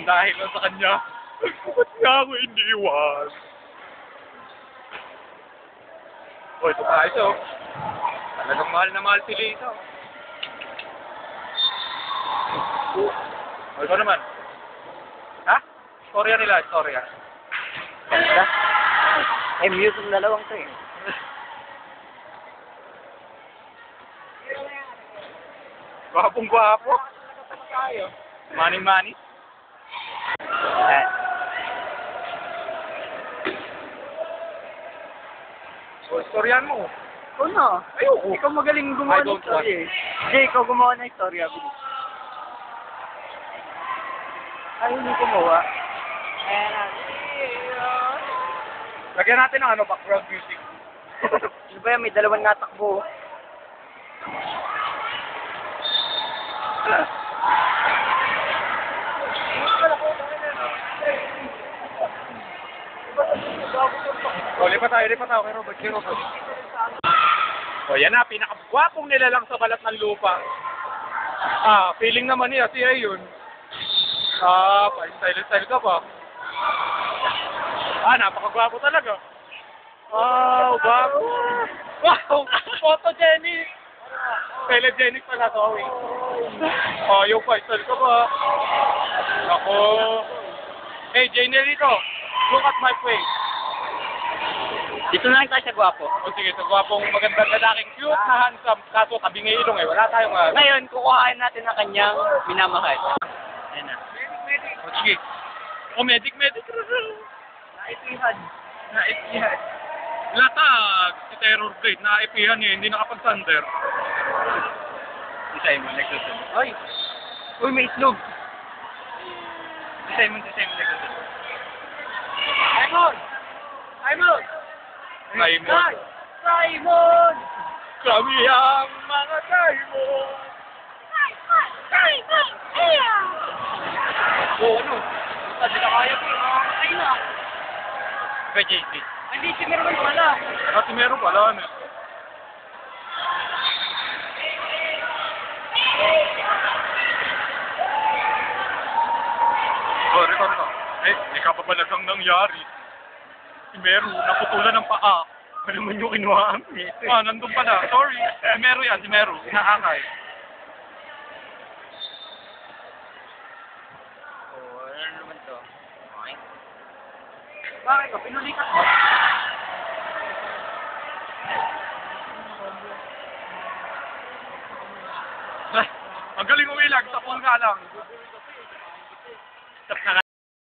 dahil lang sa kanya. Ba't nga ako iniwan? O, ito pa ito. Talagang mahal na mahal si Lisa. O, ito naman. Ha? Storya nila, storya. Wala. MU yung dalawang to eh. Gwapong gwapo. Mani-mani. Ayan. So, storyan mo. Ikaw na. Ayoko. Ikaw magaling gumawa I ng don't story eh. Jay, ikaw gumawa ng story. Ay, hindi gumawa. Ayan na. Lagyan natin ng background music. Ano ba yan? May dalawang natakbo. O, lipat tayo kay Robert. O, yan na, pinakagwapong nilalang sa balat ng lupa. Feeling naman niya, siya yun. Pa-style ka pa. Napakagwapo talaga. Wow, gwapo. Wow, photogenic. Telegenic pala, sorry. Yung pa-style ka pa. Ako. Hey, Jane dito. Look at my face. Dito na lang tayo sa gwapo. O sige, sa gwapong magandang lalaking cute na handsome. Kaso tabing ilong eh. Wala tayong Ngayon, kukuhain natin ang kanyang minamahal. Ayan na. O sige. O medic. Naipihan. Latag. Si Terror Gate. Naipihan niya. Hindi nakapag-thunder. Si Simon, nagsusunod. Ay! Uy, may itlog! Si Simon, nagsusunod. Simon! Kami ang mga Simon! Ano? Hindi na kaya po. Ay na. Kay JC. Hindi, si Meron pala. Si Meron pala. Rito. May kapabalagang nangyari. Si Meron, naputulan ng paa. Ano naman yung kinuha? Nandun pala. Sorry. Si Meron yan, si Meron. Inaakay. Ano naman to? Okay. Bakit ko? Pinulikat mo? Ang galing umilag. Tapon ka lang. Stop na